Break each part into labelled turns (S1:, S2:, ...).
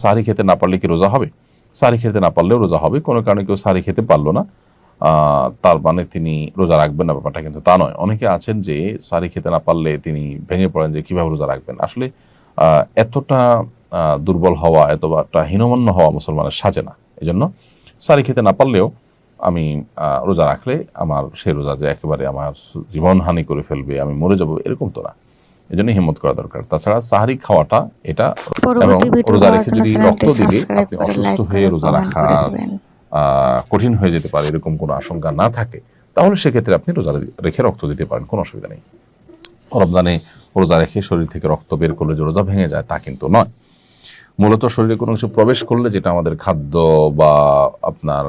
S1: সাহরি খেতে না পারলে কি রোজা হবে? সাহরি খেতে না পারলেও রোজা হবে। কোনো কারণে কেউ সাহরি খেতে পারলো না, তার মানে তিনি রোজা রাখবেন না, ব্যাপারটা কিন্তু তা নয়। অনেকে আছেন যে সাহরি খেতে না পারলে তিনি ভেঙে পড়েন যে কিভাবে রোজা রাখবেন। আসলে এতটা দুর্বল হওয়া, এতটা হীনমন্য হওয়া মুসলমানের সাজে না। এই জন্য সাহরি খেতে না পারলেও আমি রোজা রাখলে আমার সেই রোজা যে একেবারে আমার জীবন হানি করে ফেলবে, আমি মরে যাবো, এরকম তো না। এই জন্য হিম্মত করা দরকার। তাছাড়া সাহরি খাওয়াটা এটা, এবং রোজা রেখে যদি রক্ত দিলে আপনি অসুস্থ হয়ে রোজা রাখা কঠিন হয়ে যেতে পারে, এরকম কোনো আশঙ্কা না থাকে, তাহলে সেক্ষেত্রে আপনি রোজা রেখে রক্ত দিতে পারেন, কোনো অসুবিধা নেই। রমজানে রোজা রেখে শরীর থেকে রক্ত বের করলে যে রোজা ভেঙে যায় তা কিন্তু নয়। মূলত শরীরে কোনো কিছু প্রবেশ করলে, যেটা আমাদের খাদ্য বা আপনার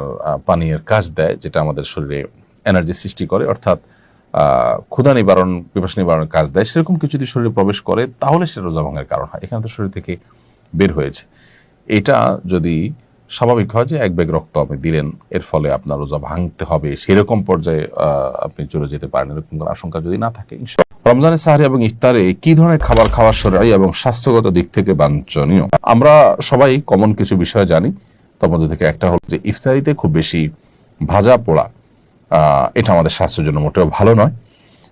S1: পানীয়ের কাজ দেয়, যেটা আমাদের শরীরে এনার্জি সৃষ্টি করে, অর্থাৎ ক্ষুধা নিবারণ, পিপাসা নিবারণের কাজ দেয়, সেরকম কিছু যদি শরীরে প্রবেশ করে তাহলে সেটা রোজা ভাঙার কারণ হয়। এখানে তো শরীর থেকে বের হয়েছে। এটা যদি স্বাভাবিক হয় যে এক ব্যাগ রক্ত আপনি দিলেন, এর ফলে আপনার রোজা ভাঙতে হবে, সেরকম পর্যায়ে আপনি চলে যেতে পারেন, এরকম কোনো আশঙ্কা যদি না থাকে। রমজানের সাহরি এবং ইফতারে কি ধরনের খাবার খাওয়া শরীয়ী এবং স্বাস্থ্যগত দিক থেকে বাঞ্ছনীয়? আমরা সবাই কমন কিছু বিষয় জানি। তার মধ্যে থেকে একটা হলো যে ইফতারিতে খুব বেশি ভাজা পোড়া, এটা আমাদের স্বাস্থ্যের জন্য মোটেও ভালো নয়,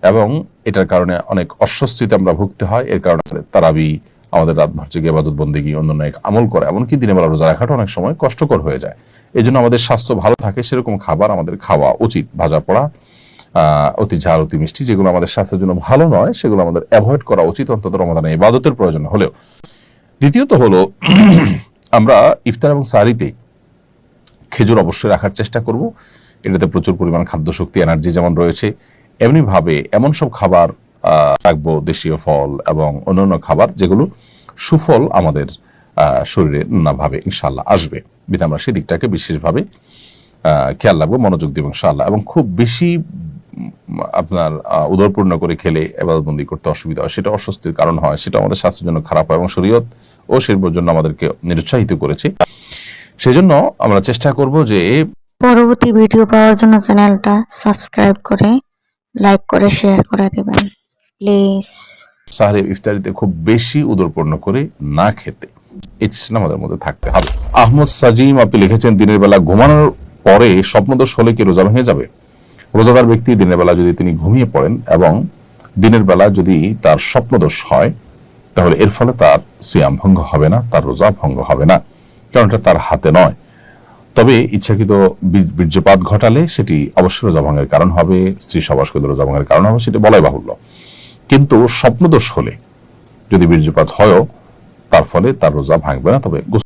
S1: এবং এটার কারণে অনেক অস্বস্তিতে আমরা ভুগতে হয়। এর কারণে তারাবি, আমাদের রাতভর জেগে ইবাদত বন্দেগী, অন্যান্য এক আমল করে, এমনকি দিনের বেলা রোজা রাখাটা অনেক সময় কষ্টকর হয়ে যায়। এই জন্য আমাদের স্বাস্থ্য ভালো থাকে সেরকম খাবার আমাদের খাওয়া উচিত। ভাজা পোড়া, অতি ঝাল, অতি মিষ্টি, যেগুলো আমাদের স্বাস্থ্যের জন্য ভালো নয়, সেগুলো আমাদের অ্যাভয়েড করা উচিত, অন্তত রমাদানে ইবাদতের প্রয়োজন হলেও। দ্বিতীয়ত হলো আমরা ইফতার এবং সাহরিতে খেজুর অবশ্যই রাখার চেষ্টা করব। এটাতে প্রচুর পরিমাণ খাদ্য শক্তি, এনার্জি যেমন রয়েছে, এমনি ভাবে এমন সব খাবার রাখবো, দেশীয় ফল এবং অন্যান্য খাবার, যেগুলো সুফল আমাদের শরীরে নানাভাবে ইনশাআল্লাহ আসবে। আমরা সেদিকটাকে বিশেষভাবে খেয়াল রাখবো, মনোযোগ দিব ইনশাআল্লাহ। এবং খুব বেশি আপনার উদরপূর্ণ করে খেলে ইবাদতবন্দি করতে অসুবিধা হয়, সেটা অস্বস্তির কারণ হয়, সেটা আমাদের স্বাস্থ্যের জন্য খারাপ হয়, এবং শরীয়ত ও সের জন্য আমাদেরকে নিরুৎসাহিত করেছে। সেজন্য আমরা চেষ্টা করব যে
S2: পরবর্তী ভিডিও পাওয়ার জন্য চ্যানেলটা সাবস্ক্রাইব করে লাইক করে শেয়ার করে দিবেন প্লিজ।
S1: সাহরি ইফতারিতে খুব বেশি উদরপূর্ণ করে না খেতে, এই চেষ্টা আমাদের মধ্যে থাকতে হবে। আহমদ সাজিম আপনি লিখেছেন, দিনের বেলা ঘুমানোর পরে স্বপ্নদোষ হলে কি রোজা ভেঙে যাবে? রোজাদার ব্যক্তি দিনের বেলা যদি তিনি ঘুমিয়ে পড়েন এবং দিনের বেলা যদি তার স্বপ্নদোষ হয়, তাহলে এর ফলে তার সিয়াম ভঙ্গ হবে না, তার রোজা ভঙ্গ হবে না, কারণ এটা তার হাতে নয়। তবে ইচ্ছাকৃত বীর্যপাত ঘটালে সেটি অবশ্যই রোজা ভঙ্গের কারণ হবে, স্ত্রী সহবাসকৃত রোজা ভঙ্গের কারণ হবে, সেটা বলাই বাহুল্য। কিন্তু স্বপ্নদোষ হলে যদি বীর্যপাত হয়ও, তার ফলে তার রোজা ভাঙবে না, তবে